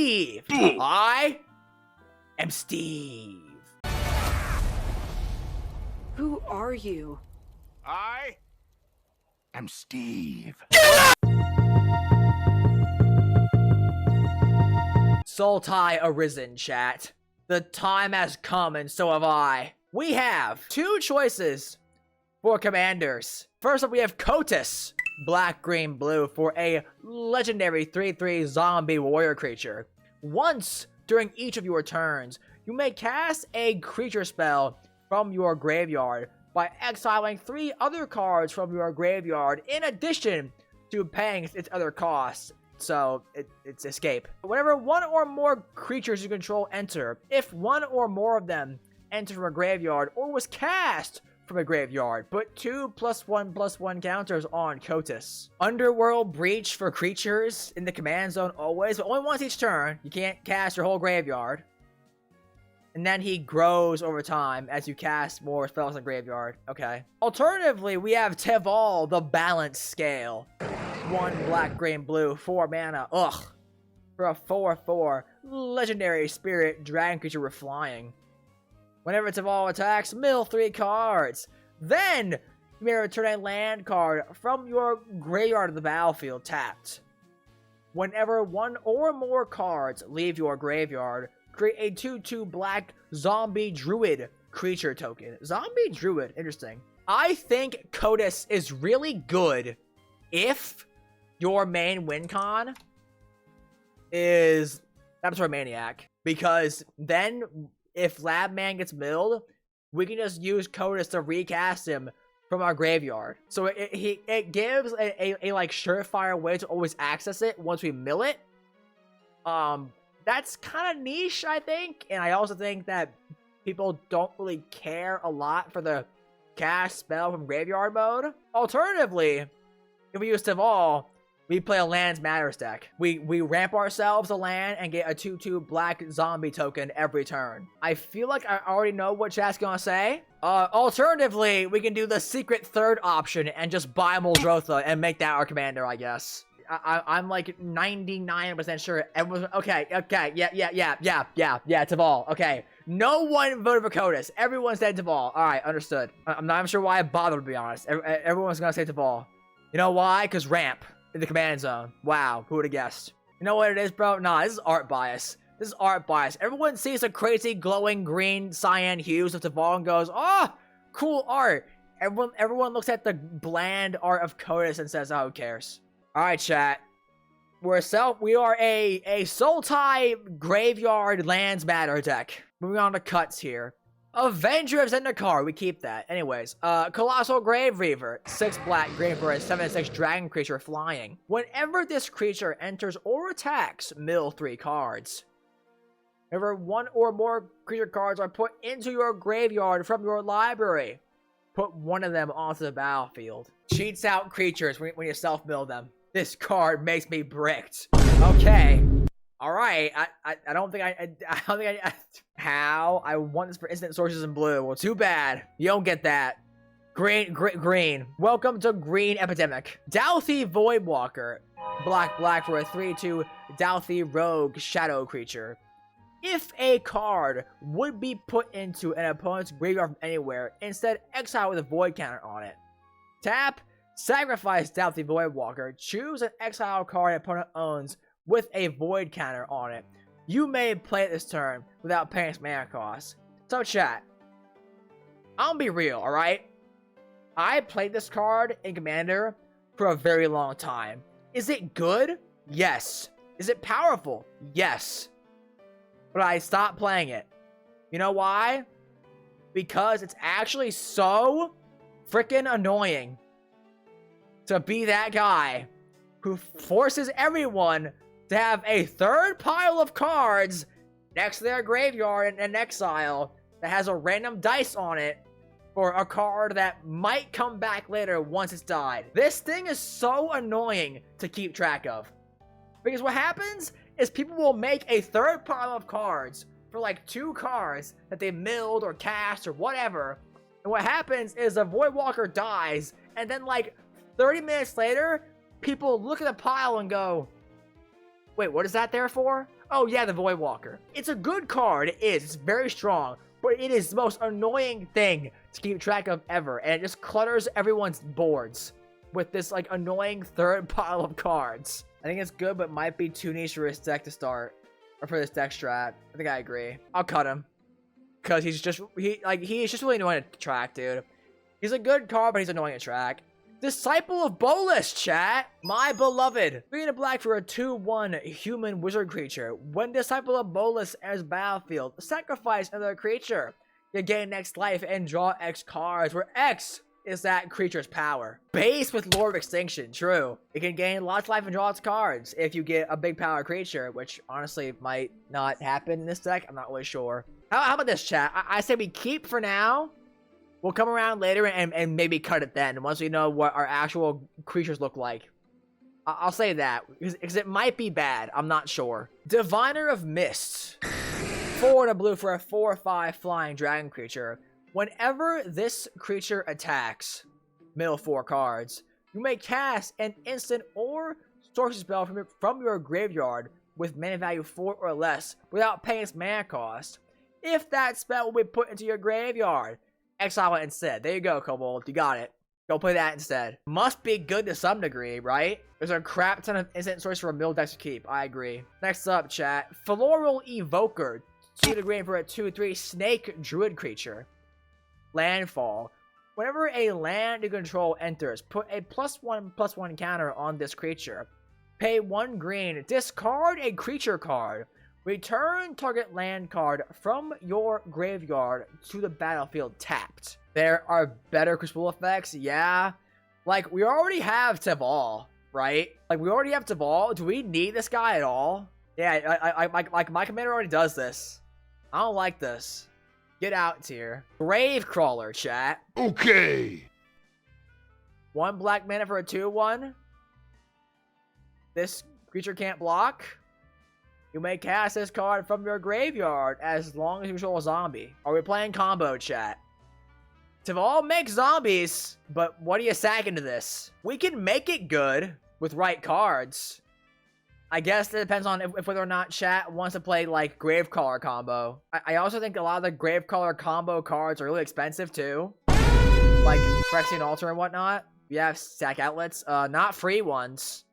Steve. I am Steve. Who are you? I am Steve. Sultai Arisen, chat. The time has come and so have I. We have two choices for commanders. First up, we have Kotis, black, green, blue, for a legendary 3/3 zombie warrior creature. Once during each of your turns, you may cast a creature spell from your graveyard by exiling 3 other cards from your graveyard in addition to paying its other costs. So it's escape. Whenever one or more creatures you control enter, if one or more of them enter from a graveyard or was cast from a graveyard, put 2 +1/+1 counters on Kotis. Underworld Breach for creatures in the command zone always, but only once each turn. You can't cast your whole graveyard. And then he grows over time as you cast more spells in the graveyard. Okay. Alternatively, we have Teval, the Balance Scale. 1 black, green, blue, 4 mana. Ugh. For a 4/4 legendary spirit dragon creature with flying. Whenever Teval attacks, mill 3 cards. Then you may return a land card from your graveyard to the battlefield tapped. Whenever 1 or more cards leave your graveyard, create a 2/2 black zombie druid creature token. Zombie druid, interesting. I think Kotis is really good if your main win con is Laboratory Maniac. Because then, if Lab Man gets milled, we can just use Kotis to recast him from our graveyard. So it gives a like surefire way to always access it once we mill it. That's kind of niche, I think. And I also think that people don't really care a lot for the cast spell from graveyard mode. Alternatively, if we use Teval, we play a Lands Matters deck. We ramp ourselves a land and get a 2/2 black zombie token every turn. I feel like I already know what chat's gonna say. Alternatively, we can do the secret third option and just buy Muldrotha and make that our commander, I guess. I'm like 99% sure everyone's okay, yeah, Teval. Okay, no one voted for Kotis. Everyone said Teval. All right, understood. I'm not even sure why I bothered, to be honest. Everyone's gonna say Teval. You know why? Because ramp in the command zone. Wow, who would have guessed? You know what it is, bro? Nah, this is art bias. This is art bias. Everyone sees the crazy glowing green cyan hues of Teval and goes, "Oh, cool art." Everyone looks at the bland art of Kotis and says, "Oh, who cares?" All right, chat. We are a Sultai Graveyard Lands Matter deck. Moving on to cuts here. Avenger of Zendikar, we keep that. Anyways, Colossal Grave Reaver, 6 black, green for a 7/6 dragon creature flying. Whenever this creature enters or attacks, mill 3 cards. Whenever 1 or more creature cards are put into your graveyard from your library, put 1 of them onto the battlefield. Cheats out creatures when you self-mill them. This card makes me bricked. Okay. Alright, I don't think how? I want this for instant sources in blue. Well, too bad. You don't get that. Green. Welcome to Green Epidemic. Douthie Voidwalker. Black for a 3/2 Douthie Rogue Shadow creature. If a card would be put into an opponent's graveyard from anywhere, instead exile with a void counter on it. Tap, sacrifice Douthie Voidwalker, choose an exile card an opponent owns with a void counter on it. You may play it this turn without paying its mana cost. So chat, I'll be real, alright? I played this card in Commander for a very long time. Is it good? Yes. Is it powerful? Yes. But I stopped playing it. You know why? Because it's actually so freaking annoying to be that guy who forces everyone to have a third pile of cards next to their graveyard and exile that has a random dice on it for a card that might come back later once it's died. This thing is so annoying to keep track of. Because what happens is people will make a third pile of cards for like 2 cards that they milled or cast or whatever. And what happens is a Voidwalker dies, and then like 30 minutes later, people look at the pile and go, wait, what is that there for? Oh yeah, the Void Walker. It's a good card, it is. It's very strong, but it is the most annoying thing to keep track of ever, and it just clutters everyone's boards with this like annoying third pile of cards. I think it's good, but might be too niche for this deck to start, or for this deck strat. I think I agree. I'll cut him, cause he's just really annoying to track, dude. He's a good card, but he's annoying to track. Disciple of Bolus, chat! My beloved! 3 and a black for a 2/1 human wizard creature. When Disciple of Bolus enters battlefield, sacrifice another creature. You gain X life and draw X cards, where X is that creature's power. Base with Lord of Extinction, true. It can gain lots of life and draw its cards if you get a big power creature, which honestly might not happen in this deck. I'm not really sure. How about this, chat? I say we keep for now. We'll come around later and maybe cut it then, once we know what our actual creatures look like. I'll say that, because it might be bad. I'm not sure. Diviner of Mists. 4 and a blue for a 4/5 flying dragon creature. Whenever this creature attacks, middle 4 cards, you may cast an instant or sorcery spell from your graveyard with mana value 4 or less without paying its mana cost. If that spell will be put into your graveyard, exile it instead. There you go, Kobold. You got it. Go play that instead. Must be good to some degree, right? There's a crap ton of instant source for a middle decks to keep. I agree. Next up, chat. Floral Evoker. 2 to green for a 2/3 snake druid creature. Landfall. Whenever a land you control enters, put a +1/+1 counter on this creature. Pay 1 green. Discard a creature card. Return target land card from your graveyard to the battlefield tapped. There are better Crucible effects, yeah. Like, we already have Teval, right? Like, we already have Teval. Do we need this guy at all? Yeah, my commander already does this. I don't like this. Get out here. Gravecrawler, chat. Okay. 1 black mana for a 2/1. This creature can't block. You may cast this card from your graveyard as long as you control a zombie. Are we playing combo, chat? Teval makes zombies, but what do you sack into this? We can make it good with right cards. I guess it depends on if whether or not chat wants to play, like, Gravecrawler combo. I also think a lot of the Gravecrawler combo cards are really expensive, too. Like, Phyrexian Altar and whatnot. We have stack outlets. Not free ones.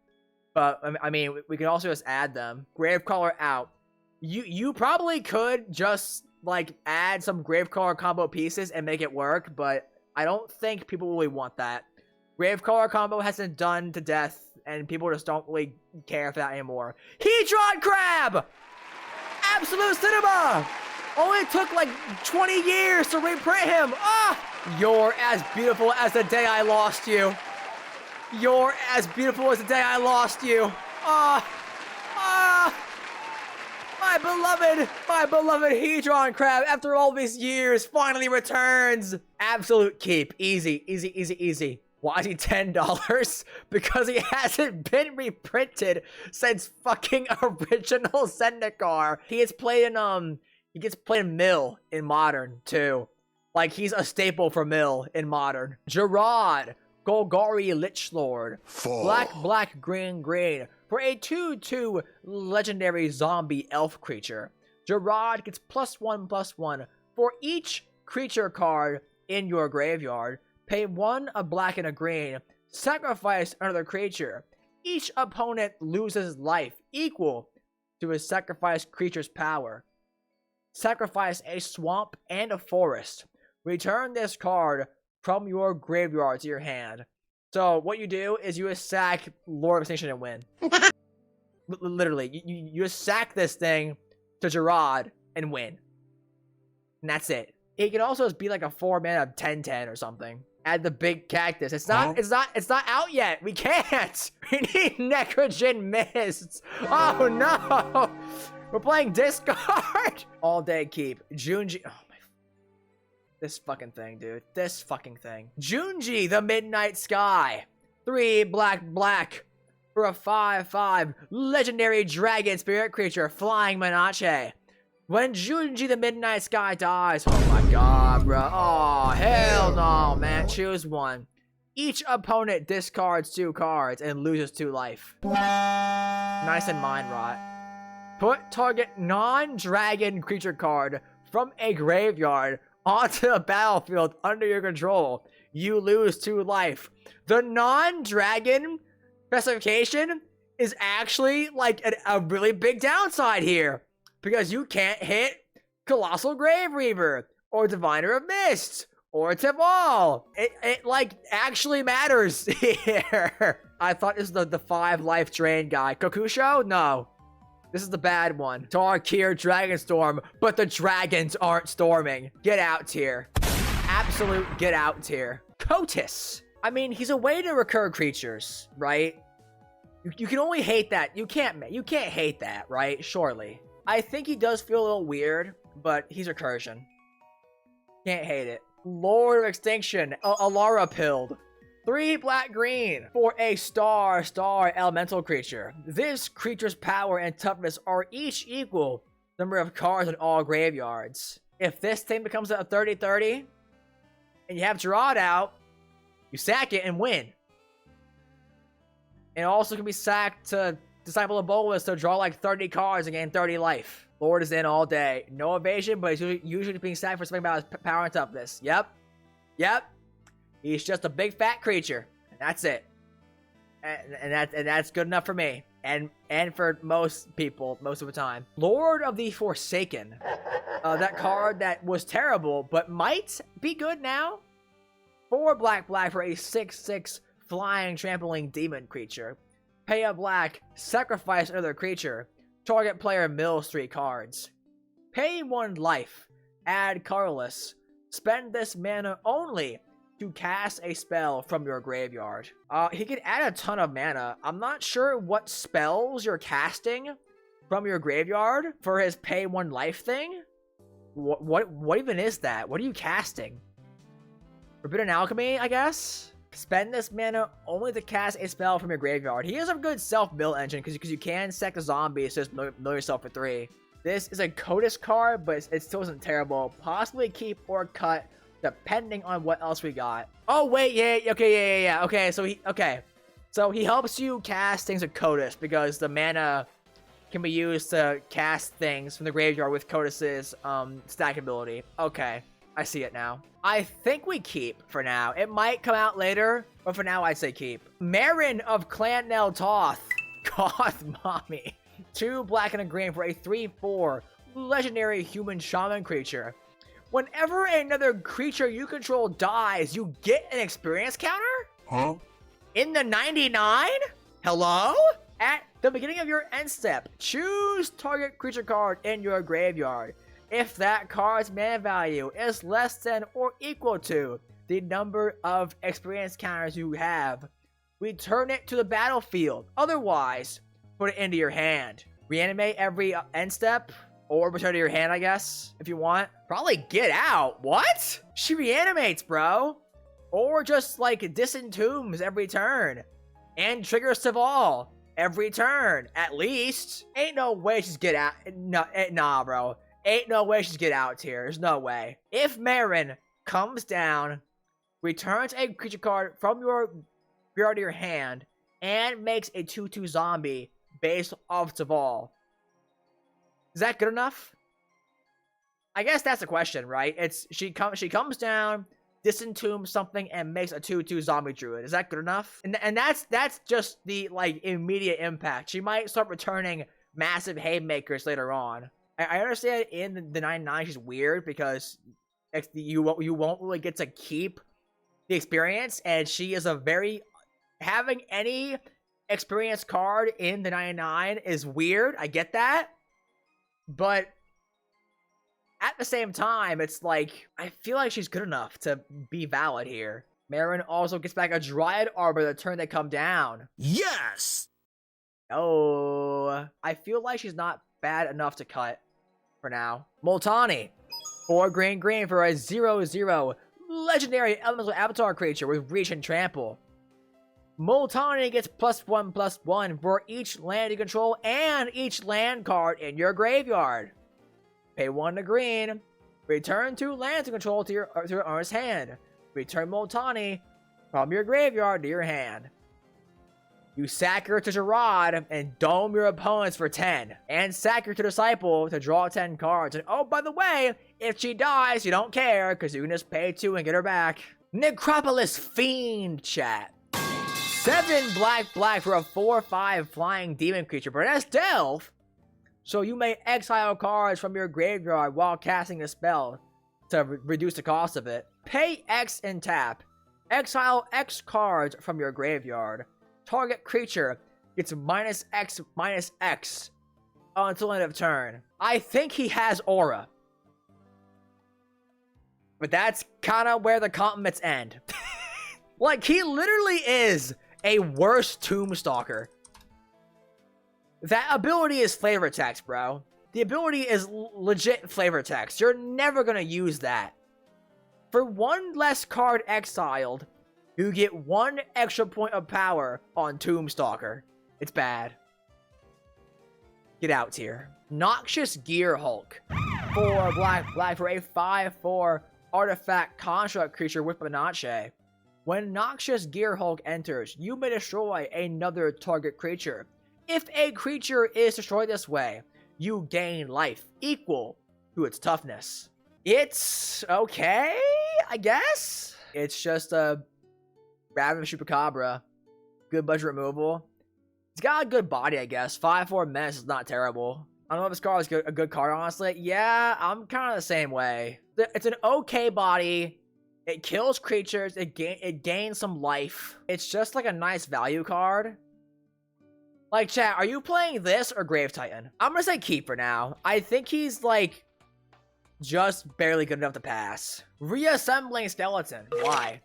But, I mean, we can also just add them. Gravecrawler out. You probably could just, like, add some Gravecrawler combo pieces and make it work, but I don't think people really want that. Gravecrawler combo has been done to death, and people just don't really care for that anymore. Hedron Crab! Absolute Cinema! Only took, like, 20 years to reprint him! Ah! You're as beautiful as the day I lost you. You're as beautiful as the day I lost you. My beloved Hedron Crab, after all these years, finally returns. Absolute keep. Easy, easy, easy, easy. Why is he $10? Because he hasn't been reprinted since fucking original Zendikar. He gets played in Mill in Modern, too. Like, he's a staple for Mill in Modern. Gerard. Golgari Lichlord. Black, green. For a 2/2 legendary zombie elf creature. Gerard gets +1/+1 for each creature card in your graveyard. Pay 1 a black and a green. Sacrifice another creature. Each opponent loses life equal to his sacrificed creature's power. Sacrifice a swamp and a forest. Return this card from your graveyard to your hand. So what you do is you just sack Lord of Extinction and win. Literally, you just sack this thing to Gerard and win. And that's it. It can also be like a 4-mana 10/10 or something. Add the big cactus. It's not out yet. We can't. We need Necrogen Mists. Oh no. We're playing discard. All day keep. Junji. Oh my. This fucking thing, dude. This fucking thing. Junji, the Midnight Sky. 3 black for a 5/5 legendary dragon spirit creature, flying Menache. When Junji, the Midnight Sky dies, oh my god, bro. Oh, hell no, man. Choose one. Each opponent discards 2 cards and loses 2 life. Nice and mind rot. Put target non-dragon creature card from a graveyard onto a battlefield under your control. You lose 2 life. The non-dragon specification is actually like a really big downside here, because you can't hit Colossal Grave Reaver or Diviner of Mist or Teval. It like actually matters here. I thought this was the 5 life drain guy. Kokusho? No. This is the bad one. Tarkir Dragonstorm, but the dragons aren't storming. Get out here. Absolute get out here. Kotis. I mean, he's a way to recur creatures, right? You can only hate that. You can't hate that, right? Surely. I think he does feel a little weird, but he's recursion. Can't hate it. Lord of Extinction, Alara Pilled. 3 black green for a star elemental creature. This creature's power and toughness are each equal number of cards in all graveyards. If this thing becomes a 30-30 and you have Gerard out, you sack it and win. And also can be sacked to Disciple of Bolas to draw like 30 cards and gain 30 life. Lord is in all day. No evasion, but he's usually being sacked for something about his power and toughness. Yep. He's just a big fat creature. And that's it. And that's good enough for me. And for most people, most of the time. Lord of the Forsaken. That card that was terrible, but might be good now. 4 black for a 6/6 flying trampling demon creature. Pay a black, sacrifice another creature. Target player mills 3 cards. Pay 1 life. Add colorless. Spend this mana only to cast a spell from your graveyard. He can add a ton of mana. I'm not sure what spells you're casting from your graveyard for his pay 1 life thing. What even is that? What are you casting? Forbidden Alchemy, I guess? Spend this mana only to cast a spell from your graveyard. He has a good self-mill engine because you can sack a zombie, so just mill yourself for 3. This is a Kotis card, but it still isn't terrible. Possibly keep or cut, depending on what else we got. Oh, wait, yeah. Okay, so he helps you cast things with Kotis because the mana can be used to cast things from the graveyard with Kotis's stack ability. Okay, I see it now. I think we keep for now. It might come out later, but for now I'd say keep. Marin of Clan Nel Toth. Goth Mommy. 2 black and a green for a 3/4 legendary human shaman creature. Whenever another creature you control dies, you get an experience counter? Huh? In the 99? Hello? At the beginning of your end step, choose target creature card in your graveyard. If that card's mana value is less than or equal to the number of experience counters you have, return it to the battlefield. Otherwise, put it into your hand. Reanimate every end step, or return to your hand, I guess, if you want. Probably get out. What? She reanimates, bro. Or just, like, disentombs every turn. And triggers Teval every turn, at least. Ain't no way she's get out. Nah, bro. Ain't no way she's get out here. There's no way. If Marin comes down, returns a creature card from your graveyard to your hand, and makes a 2/2 zombie based off Teval, is that good enough? I guess that's the question, right? It's she comes down, disentombs something, and makes a 2/2 zombie druid. Is that good enough? And that's just the like immediate impact. She might start returning massive haymakers later on. I understand in the 99 she's weird because you won't really get to keep the experience, and she is a very having any experience card in the 99 is weird. I get that. But at the same time, it's like, I feel like she's good enough to be valid here. Marin also gets back a Dryad Arbor the turn they come down. Yes! Oh, I feel like she's not bad enough to cut for now. Multani. 4 green for a 0/0 legendary elemental avatar creature with reach and trample. Multani gets +1/+1 for each land you control and each land card in your graveyard. Pay 1 green. Return 2 lands you control to your owner's hand. Return Multani from your graveyard to your hand. You sack her to Gerard and dome your opponents for 10. And sack her to Disciple to draw 10 cards. And oh, by the way, if she dies, you don't care, because you can just pay 2 and get her back. Necropolis Fiend, chat. 7 black for a 4/5 flying demon creature. But that's Delve. So you may exile cards from your graveyard while casting a spell to reduce the cost of it. Pay X and tap. Exile X cards from your graveyard. Target creature gets -X/-X until end of turn. I think he has Aura. But that's kind of where the compliments end. Like, he literally is a worse Tombstalker. That ability is flavor text, bro. The ability is legit flavor text. You're never going to use that. For 1 less card exiled, you get 1 extra point of power on Tombstalker. It's bad. Get out here. Noxious Gear Hulk. 4 black for a 5/4 artifact construct creature with Panache. When Noxious Gear Hulk enters, you may destroy another target creature. If a creature is destroyed this way, you gain life equal to its toughness. It's okay, I guess? It's just a Ravenous Chupacabra. Good budget removal. It's got a good body, I guess. 5/4 menace is not terrible. I don't know if this card is a good card, honestly. Yeah, I'm kind of the same way. It's an okay body. It kills creatures. It gains some life. It's just like a nice value card. Like, chat, are you playing this or Grave Titan? I'm gonna say keep for now. I think he's, like, just barely good enough to pass. Reassembling Skeleton. Why?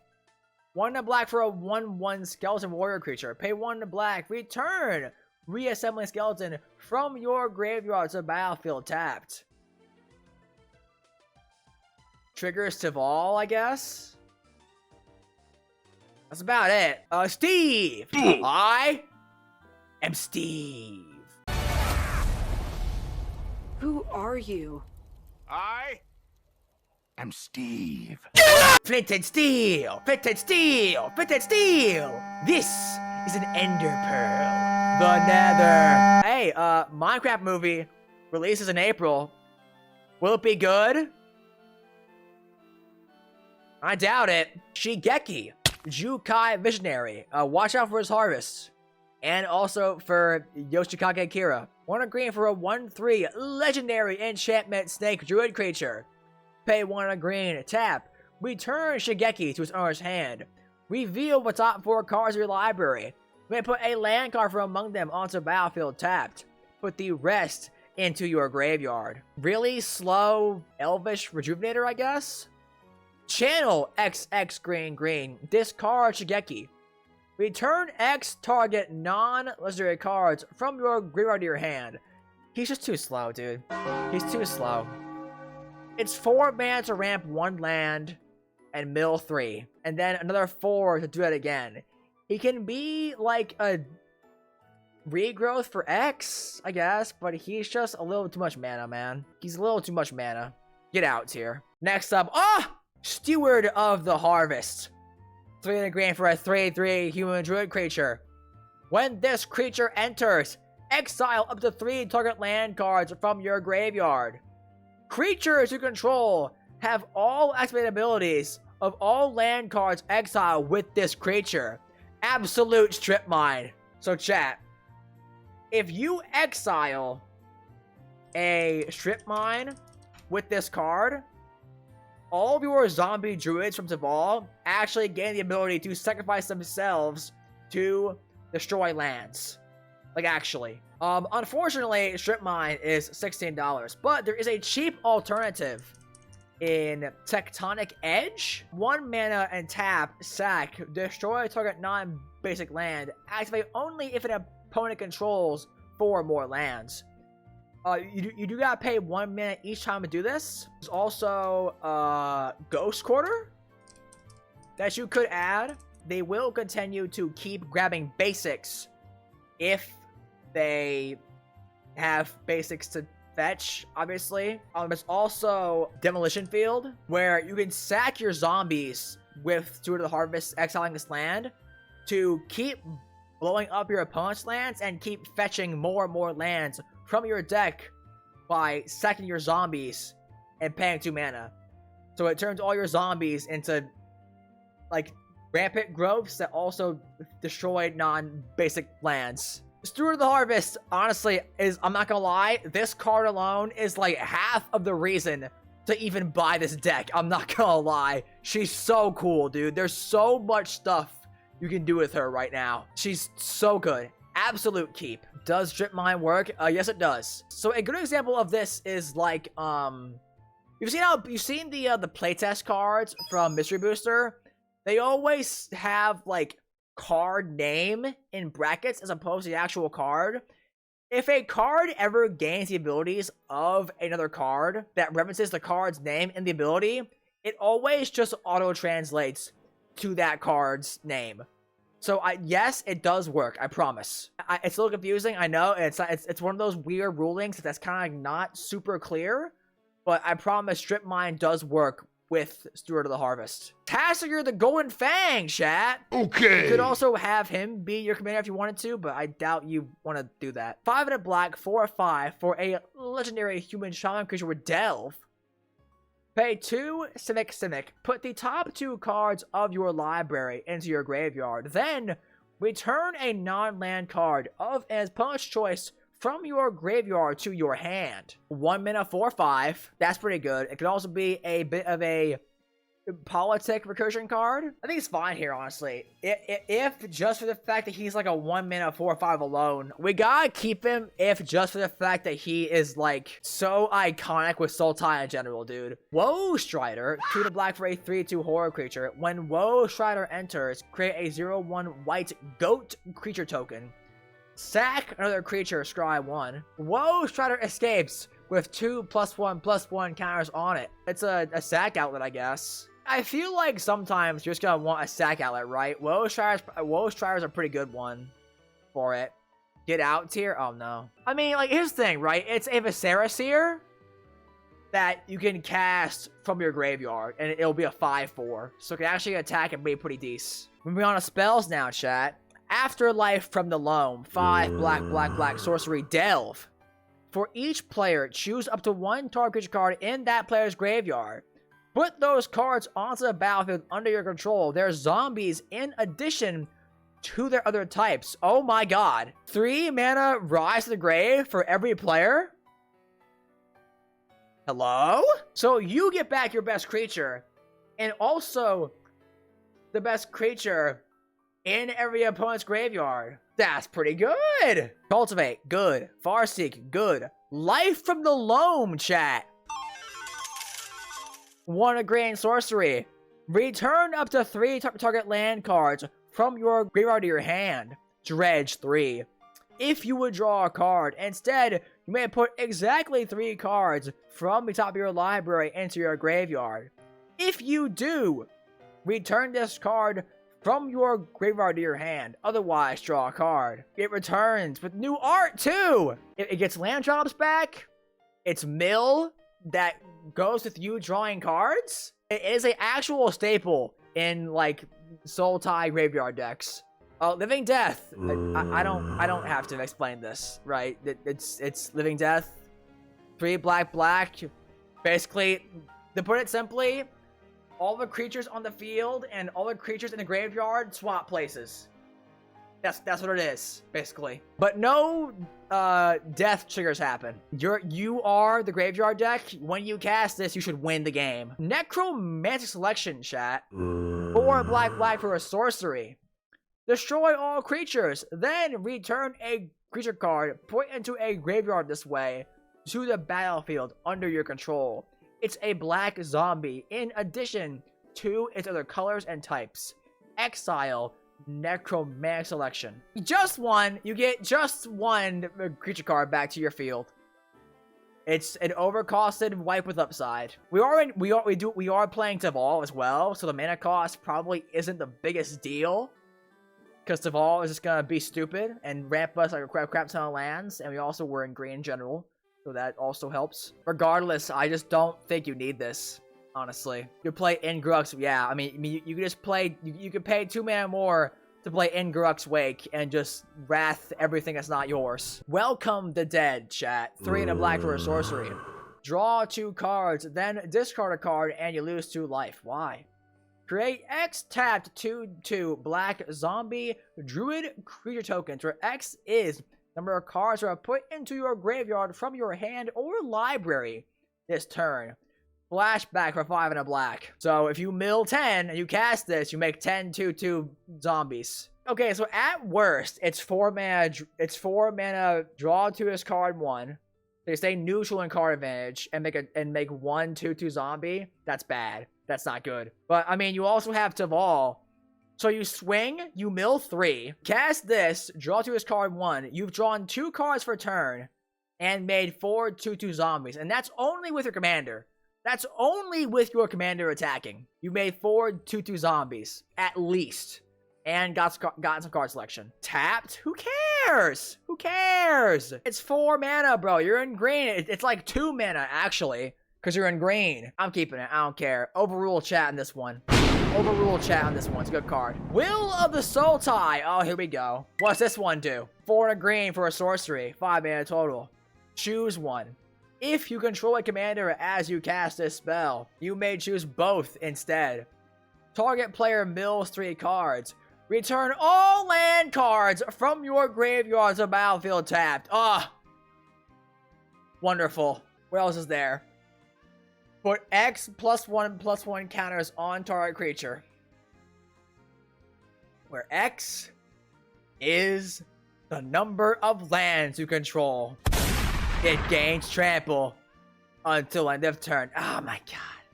1 black for a 1/1 skeleton warrior creature. Pay 1 black. Return Reassembling Skeleton from your graveyard to battlefield tapped. Triggers Teval, I guess? That's about it. Steve! I am Steve. Who are you? I am Steve. Flint and steel! Flint and steel! Flint and steel! This is an ender pearl. The Nether. Hey, Minecraft movie releases in April. Will it be good? I doubt it. Shigeki, Jukai Visionary. Watch out for his harvest. And also for Yoshikage Kira. 1 green for a 1/3 legendary enchantment snake druid creature. Pay 1 green, tap. Return Shigeki to its owner's hand. Reveal the top 4 cards of your library. You may put a land card from among them onto battlefield tapped. Put the rest into your graveyard. Really slow elvish rejuvenator, I guess? Channel XX green. Discard Shigeki. Return X target non-legendary cards from your graveyard to your hand. He's just too slow, dude. He's too slow. It's 4 mana to ramp 1 land and mill 3. And then another 4 to do it again. He can be like a regrowth for X, I guess. But he's just a little too much mana, man. He's a little too much mana. Get out here. Next up, Steward of the Harvest. 3 green for a 3/3 human druid creature. When this creature enters, exile up to 3 target land cards from your graveyard. Creatures you control have all activated abilities of all land cards exiled with this creature. Absolute strip mine. So chat, if you exile a strip mine with this card, all of your zombie druids from Teval actually gain the ability to sacrifice themselves to destroy lands. Like, actually. Unfortunately, Strip Mine is $16, but there is a cheap alternative in Tectonic Edge. 1 mana and tap, sack, destroy a target non-basic land. Activate only if an opponent controls 4 more lands. You do gotta pay 1 mana each time to do this. There's also Ghost Quarter that you could add. They will continue to keep grabbing basics if they have basics to fetch, obviously. There's also Demolition Field, where you can sack your zombies with Steward of the Harvest, exiling this land, to keep blowing up your opponent's lands and keep fetching more and more lands from your deck by sacking your zombies and paying 2 mana. So it turns all your zombies into, like, rampant growths that also destroy non-basic lands. Steward of the Harvest, honestly, I'm not gonna lie, this card alone is like half of the reason to even buy this deck. I'm not gonna lie. She's so cool, dude. There's so much stuff you can do with her right now. She's so good. Absolute keep. Does Drip Mine work? Yes, it does. So a good example of this is like, you've seen the playtest cards from Mystery Booster? They always have like card name in brackets as opposed to the actual card. If a card ever gains the abilities of another card that references the card's name and the ability, it always just auto-translates to that card's name. So yes, it does work, I promise. It's a little confusing, I know. It's one of those weird rulings that's kind of not super clear, but I promise Strip Mine does work with Steward of the Harvest. Tassiger the Golden Fang, chat. Okay. You could also have him be your commander if you wanted to, but I doubt you want to do that. 5 and a black, 4/5 for a legendary human shaman creature with Delve. Pay 2 Simic. Put the top 2 cards of your library into your graveyard. Then return a non-land card of an opponent's choice from your graveyard to your hand. 1 mana, 4/5. That's pretty good. It could also be a bit of a politic recursion card. I think it's fine here, honestly. If just for the fact that he's like a 1 mana, 4/5 alone, we gotta keep him if just for the fact that he is like so iconic with Sultai in general, dude. Woe Strider, 2 to black for a 3/2 horror creature. When Woe Strider enters, create a 0/1 white goat creature token. Sack another creature, scry 1. Woe Strider escapes with 2 +1/+1 counters on it. It's a sack outlet, I guess. I feel like sometimes you're just gonna want a sack outlet, right? Woe Strider's a pretty good one for it. Get out tier? Oh no. I mean, like, here's the thing, right? It's a Viscera Seer that you can cast from your graveyard, and it'll be a 5/4. So it can actually attack and be pretty decent. Moving on to spells now, chat. Afterlife from the Loam, 5 black sorcery Delve. For each player, choose up to 1 target creature card in that player's graveyard. Put those cards onto the battlefield under your control. They're zombies in addition to their other types. Oh my god. 3 mana Rise to the Grave for every player? Hello? So you get back your best creature, and also the best creature in every opponent's graveyard. That's pretty good. Cultivate, good. Farseek, good. Life from the Loam, chat. 1 a green sorcery. Return up to 3 target land cards from your graveyard to your hand. Dredge, 3. If you would draw a card, instead, you may put exactly 3 cards from the top of your library into your graveyard. If you do, return this card from your graveyard to your hand. Otherwise, draw a card. It returns with new art, too! It gets land drops back. It's mill that goes with you drawing cards. It is an actual staple in, like, Sultai graveyard decks. Living Death. I don't have to explain this, right? It's Living Death. 3 black. Basically, to put it simply, all the creatures on the field and all the creatures in the graveyard swap places. That's what it is, basically. But no death triggers happen. You are the graveyard deck. When you cast this, you should win the game. Necromantic Selection, chat. 4 black for a sorcery. Destroy all creatures. Then return a creature card put into a graveyard this way to the battlefield under your control. It's a black zombie in addition to its other colors and types. Exile Necromantic Selection. Just one. You get just 1 creature card back to your field. It's an overcosted wipe with upside. We are playing Teval as well, so the mana cost probably isn't the biggest deal, because Teval is just gonna be stupid and ramp us like a crap ton of lands, and we also were in green in general, so that also helps. Regardless, I just don't think you need this, honestly. You play Ingrux, yeah. I mean, you can just play. You can pay 2 mana more to play in Garuk's Wake and just wrath everything that's not yours. Welcome the dead, chat. 3 and a black for a sorcery. Draw 2 cards, then discard a card, and you lose 2 life. Why? Create X tapped 2/2 black zombie druid creature tokens, where X is number of cards that are put into your graveyard from your hand or library this turn. Flashback for 5 and a black. So if you mill 10 and you cast this, you make 10 2/2 zombies. Okay, so at worst, it's 4 mana. It's 4 mana. Draw to this card 1. They stay neutral in card advantage and make 1 2/2 zombie. That's bad. That's not good. But I mean, you also have Teval. So you swing, you mill 3, cast this, draw to this card 1. You've drawn 2 cards for turn and made 4 2/2 zombies, and that's only with your commander. That's only with your commander attacking. You made 4 2/2 zombies at least. And got some card selection. Tapped? Who cares? Who cares? It's 4 mana, bro. You're in green. It's like 2 mana, actually, because you're in green. I'm keeping it. I don't care. Overrule chat in this one. Overrule chat on this one. It's a good card. Will of the Sultai. Oh, here we go. What's this one do? 4 and a green for a sorcery. 5 mana total. Choose one. If you control a commander as you cast this spell, you may choose both instead. Target player mills 3 cards. Return all land cards from your graveyard to battlefield tapped. Ah! Wonderful. What else is there? Put X +1/+1 counters on target creature. Where X is the number of lands you control. It gains trample until end of turn. Oh my god.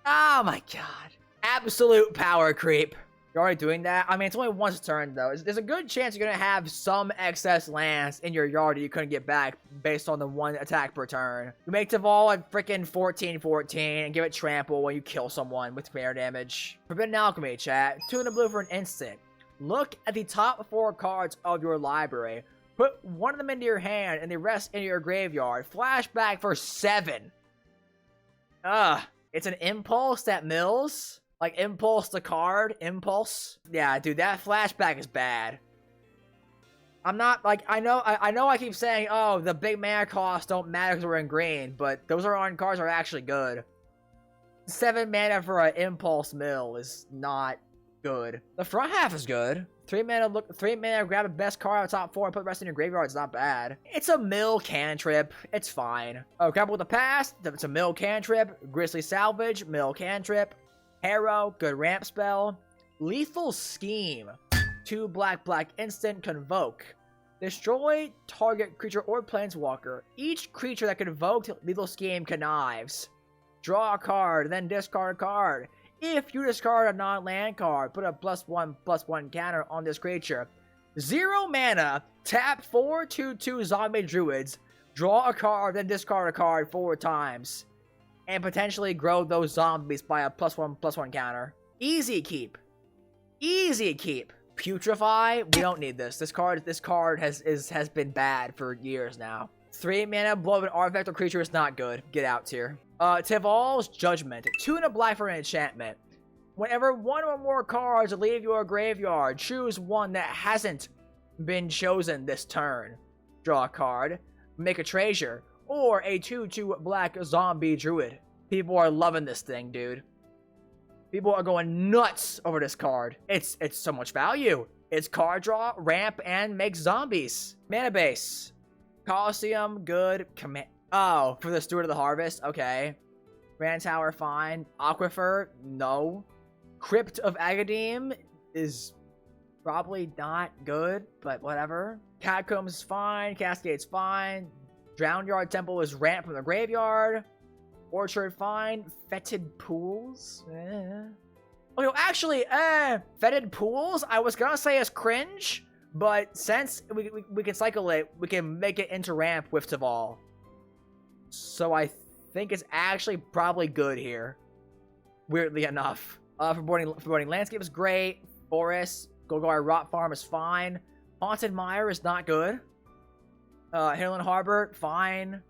Oh my god. Absolute power creep. You're already doing that? I mean, it's only once a turn, though. There's a good chance you're going to have some excess lands in your yard that you couldn't get back based on the 1 attack per turn. You make Teval at freaking 14/14 and give it trample when you kill someone with fair damage. Forbidden Alchemy, chat. 2 in a blue for an instant. Look at the top 4 cards of your library. Put 1 of them into your hand and the rest into your graveyard. Flashback for 7. It's an impulse that mills. Like, impulse the card. Impulse. Yeah, dude, that flashback is bad. I'm not, like, I know I keep saying, oh, the big mana costs don't matter because we're in green, but those cards are actually good. 7 mana for an impulse mill is not good. The front half is good. 3 mana, grab the best card out of the top 4 and put the rest in your graveyard. It's not bad. It's a mill cantrip. It's fine. Oh, couple with the past. It's a mill cantrip. Grisly Salvage, mill cantrip. Harrow, good ramp spell. Lethal Scheme. 2 black instant convoke. Destroy target creature or planeswalker. Each creature that convoked Lethal Scheme connives. Draw a card, then discard a card. If you discard a non-land card, put a +1/+1 counter on this creature. 0 mana, tap 4 2/2 zombie druids. Draw a card, then discard a card 4 times. And potentially grow those zombies by a +1/+1 counter. Easy keep. Easy keep. Putrefy. We don't need this. This card has been bad for years now. 3 mana, blow an artifact or creature is not good. Get out tier. Teval's Judgment. 2 and a black for an enchantment. Whenever 1 or more cards leave your graveyard, choose one that hasn't been chosen this turn. Draw a card. Make a treasure. Or a 2/2 black zombie druid. People are loving this thing, dude. People are going nuts over this card. It's so much value. It's card draw, ramp, and make zombies. Mana base. Coliseum, good. Oh, for the Steward of the Harvest? Okay. Grand Tower, fine. Aquifer, no. Crypt of Agadim is probably not good, but whatever. Catacombs is fine. Cascade's fine. Drowned Yard Temple is ramp from the graveyard. Orchard, fine. Fetid Pools? Oh, no, actually, Fetid Pools, I was gonna say is cringe, but since we can cycle it, we can make it into ramp with Teval. So I think it's actually probably good here. Weirdly enough. Foreboding Landscape is great. Forest, Golgari Rot Farm is fine. Haunted Mire is not good. Highland Harbor, fine.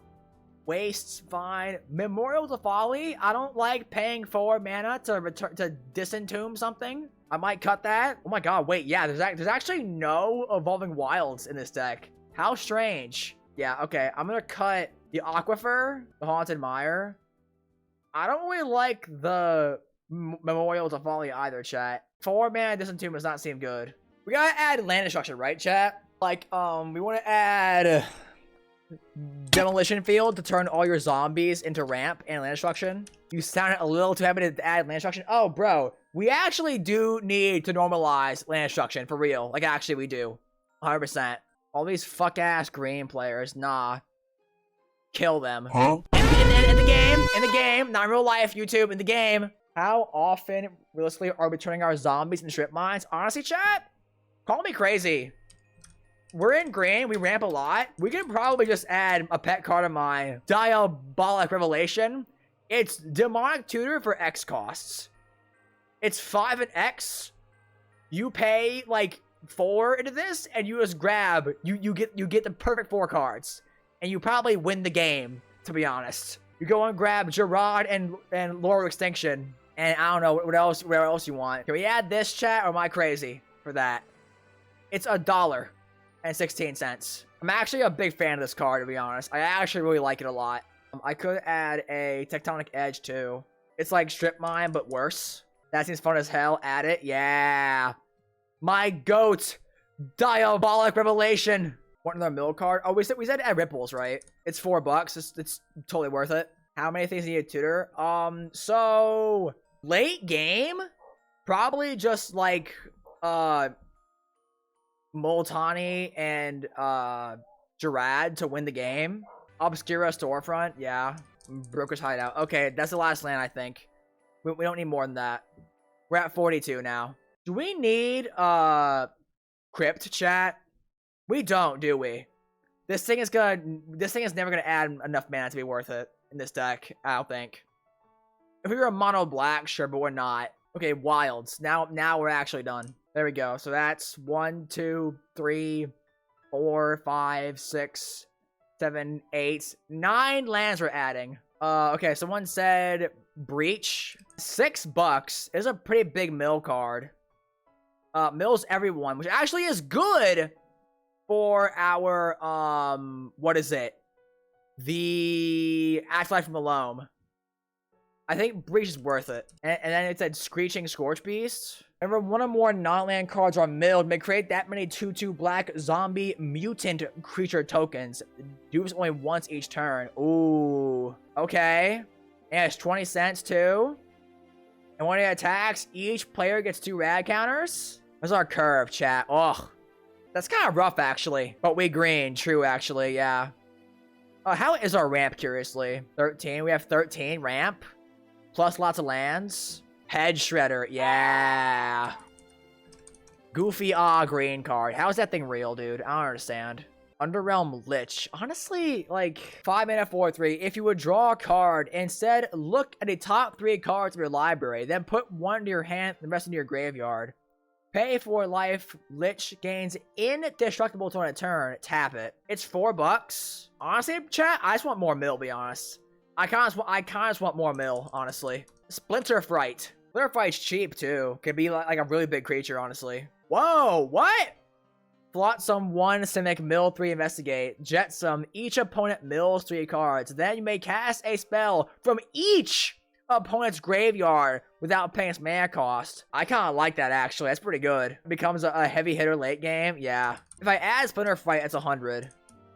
Wastes, fine. Memorial to Folly, I don't like paying 4 mana to disentomb something. I might cut that. Oh my god, wait, yeah, there's actually no evolving wilds in this deck. How strange. Yeah, okay, I'm gonna cut the Aquifer, the Haunted Mire. I don't really like the Memorial to Folly either, chat. 4-mana Disentomb does not seem good. We gotta add land destruction, right, chat? Like, we want to add Demolition Field to turn all your zombies into ramp and land destruction. You sounded a little too happy to add land destruction. Oh, bro, we actually do need to normalize land destruction for real. Like, actually, we do. 100%. All these fuck-ass green players, nah. Kill them. Huh? In the game, not in real life, YouTube, in the game. How often, realistically, are we turning our zombies into strip mines? Honestly, chat, call me crazy. We're in green, we ramp a lot. We could probably just add a pet card of mine. Diabolic Revelation. It's Demonic Tutor for X costs. It's 5 and X. You pay, like, 4 into this, and you just grab, you get the perfect 4 cards. And you probably win the game, to be honest. You go and grab Gerard and Lord Extinction. And I don't know where else you want. Can we add this, chat, or am I crazy for that? It's $1.16. I'm actually a big fan of this card, to be honest. I actually really like it a lot. I could add a Tectonic Edge, too. It's like Strip Mine, but worse. That seems fun as hell. Add it. Yeah. My goat. Diabolic Revelation. Want another mill card? Oh, we said add Ripples, right? It's $4. It's totally worth it. How many things need a tutor? So late game, probably just like Multani and Gerard to win the game. Obscura Storefront, yeah. Broker's Hideout. Okay, that's the last land, I think. We don't need more than that. We're at 42 now. Do we need Crypt, chat? We don't, do we? This thing is never gonna add enough mana to be worth it in this deck, I don't think. If we were a mono black, sure, but we're not. Okay, wilds. Now we're actually done. There we go. So that's 1, 2, 3, 4, 5, 6, 7, 8, 9 lands we're adding. Okay, someone said Breach. $6 is a pretty big mill card. Mills everyone, which actually is good for our, what is it? The Afterlife from the Loam. I think Breach is worth it. And then it said Screeching Scorch Beast. Whenever one or more non-land cards are milled, may create that many 2/2 black zombie mutant creature tokens. Do this only once each turn. Ooh. Okay. And it's 20 cents too. And when it attacks, each player gets 2 rad counters. There's our curve, chat. Ugh. That's kind of rough, actually. But we green. True, actually. Yeah. How is our ramp, curiously? 13. We have 13 ramp. Plus lots of lands. Head Shredder. Yeah. Goofy green card. How is that thing real, dude? I don't understand. Underrealm Lich. Honestly, like, 5 mana 4/3. If you would draw a card, instead look at the top 3 cards of your library, then put one into your hand and the rest into your graveyard. Pay for life. Lich gains indestructible to a turn. Tap it. It's $4. Honestly, chat, I just want more mill, to be honest. I kind of just want more mill, honestly. Splinter Fright. Splinter Fright's cheap, too. Could be like a really big creature, honestly. Whoa, what? Flotsam 1, Simic, mill 3, investigate. Jetsam, each opponent mills 3 cards. Then you may cast a spell from each opponent's graveyard without paying its mana cost. I kind of like that, actually. That's pretty good. It becomes a heavy hitter late game. Yeah. If I add Splinter Fright, it's 100.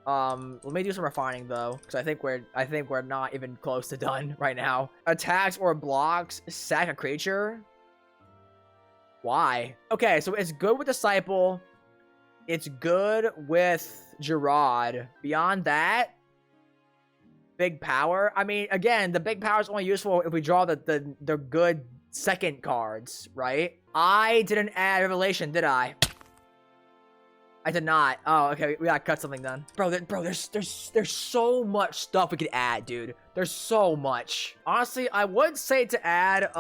Let me do some refining though, because I think we're not even close to done right now. Attacks or blocks, sack a creature. Why? Okay, so it's good with Disciple. It's good with Gerard. Beyond that, big power. I mean, again, the big power is only useful if we draw the good second cards, right? I didn't add Revelation, did I? I did not. Oh, okay. We gotta cut something then. Bro, there's so much stuff we could add, dude. There's so much. Honestly, I would say to add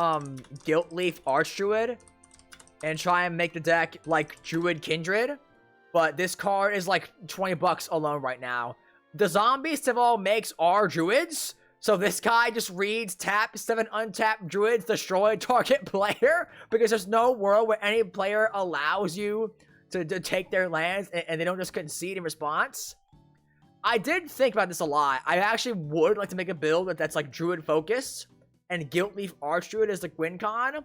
Guilt Leaf Archdruid and try and make the deck like Druid Kindred. But this card is like $20 alone right now. The zombies Teval makes are druids, So this guy just reads tap 7 untapped druids, destroy target player, because there's no world where any player allows you to take their lands and they don't just concede in response. I did think about this a lot. I actually would like to make a build that's like druid focused and Guiltleaf Archdruid is the win con,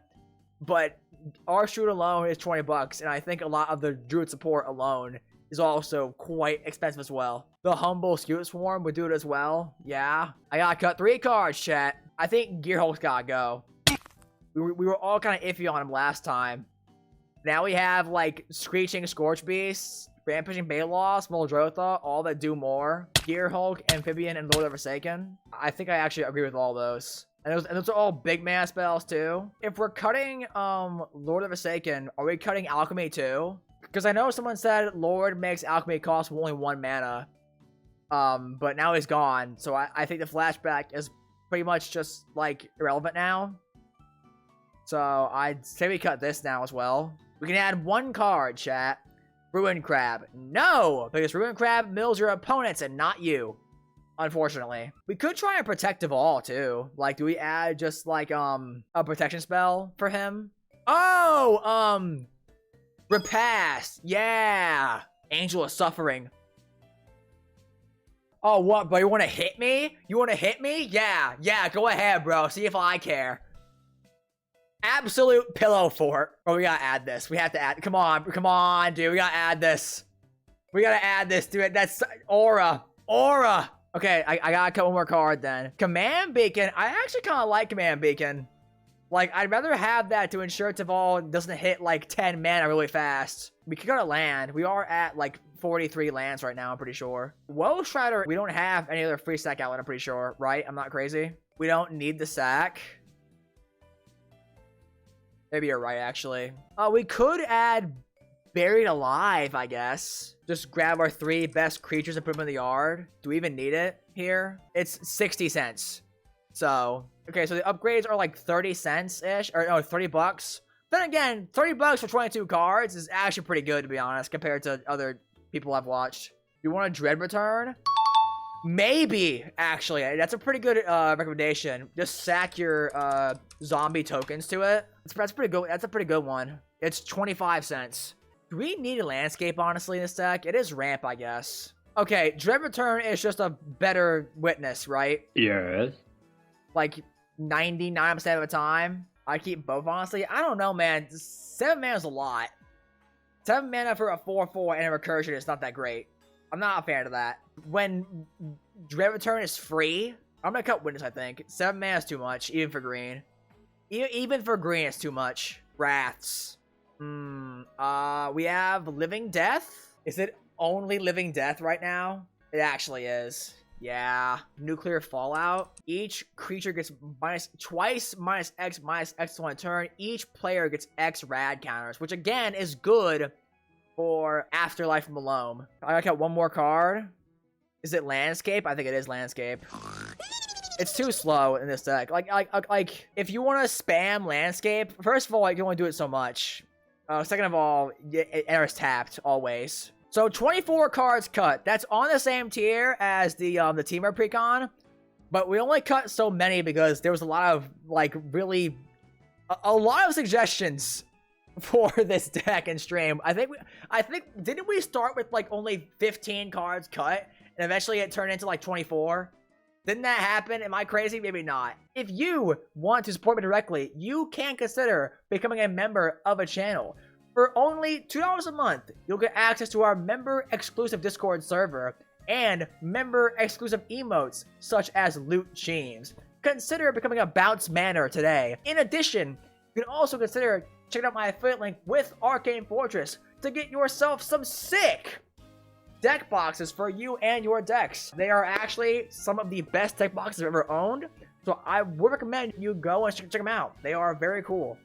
but Archdruid alone is 20 bucks, and I think a lot of the druid support alone is also quite expensive as well. The Humble Skewed Swarm would do it as well. Yeah. I gotta cut 3 cards, chat. I think Gearhulk's gotta go. We were all kind of iffy on him last time. Now we have, like, Screeching Scorch Beasts, Rampaging Balos, Muldrotha, all that do more. Gearhulk, Amphibian, and Lord of Forsaken. I think I actually agree with all those. And those are all big mana spells, too. If we're cutting, Lord of Forsaken, are we cutting Alchemy, too? Because I know someone said Lord makes Alchemy cost only 1 mana. But now he's gone. So I think the flashback is pretty much just, like, irrelevant now. So I'd say we cut this now as well. We can add 1 card, chat. Ruin Crab. No! Because Ruin Crab mills your opponents and not you. Unfortunately. We could try a Protective All, too. Like, do we add just, like, a protection spell for him? Oh! Repast. Yeah! Angel of Suffering. Oh, what, bro? You want to hit me? You want to hit me? Yeah, go ahead, bro. See if I care. Absolute Pillow Fort. Oh, we gotta add this. We have to add. Come on, dude. We gotta add this. We gotta add this, dude. That's Aura. Okay, I gotta cut 1 more card then. Command Beacon. I actually kind of like Command Beacon. Like, I'd rather have that to ensure Teval doesn't hit, like, 10 mana really fast. We could go to land. We are at, like, 43 lands right now, I'm pretty sure. Woe Strider, we don't have any other free sack outlet, I'm pretty sure, right? I'm not crazy. We don't need the sack. Maybe you're right, actually. We could add Buried Alive, I guess. Just grab our 3 best creatures and put them in the yard. Do we even need it here? It's 60 cents. So, okay, so the upgrades are like 30 cents-ish, or no, 30 bucks. Then again, 30 bucks for 22 cards is actually pretty good, to be honest, compared to other people I've watched. You want a Dread Return? Maybe, actually. That's a pretty good recommendation. Just sack your zombie tokens to it. That's pretty good. That's a pretty good one. It's 25 cents. Do we need a landscape, honestly, in this deck? It is ramp, I guess. Okay, Dread Return is just a better witness, right? Yes. Like, 99% of the time. I keep both, honestly. I don't know, man. 7 mana is a lot. 7 mana for a 4/4 and a recursion is not that great. I'm not a fan of that. When Dread Return is free, I'm gonna cut Witness, I think. 7 mana is too much, even for green. Even for green, it's too much. Wraths. We have Living Death. Is it only Living Death right now? It actually is. Yeah. Nuclear Fallout. Each creature gets twice minus X on a turn. Each player gets X rad counters, which again is good for Afterlife from Malome. I gotta cut 1 more card. Is it Landscape? I think it is Landscape. It's too slow in this deck. Like if you want to spam Landscape, first of all, you can only do it so much. Second of all, it enters tapped always. So 24 cards cut. That's on the same tier as the Teamer Precon, but we only cut so many because there was a lot of like really a lot of suggestions for this deck and stream. I think didn't we start with like only 15 cards cut and eventually it turned into like 24? Didn't that happen? Am I crazy? Maybe not. If you want to support me directly, you can consider becoming a member of a channel. For only $2 a month, you'll get access to our member-exclusive Discord server and member-exclusive emotes, such as Loot Cheems. Consider becoming a Bounce Manor today. In addition, you can also consider checking out my affiliate link with Arcane Fortress to get yourself some sick deck boxes for you and your decks. They are actually some of the best deck boxes I've ever owned, so I would recommend you go and check them out. They are very cool.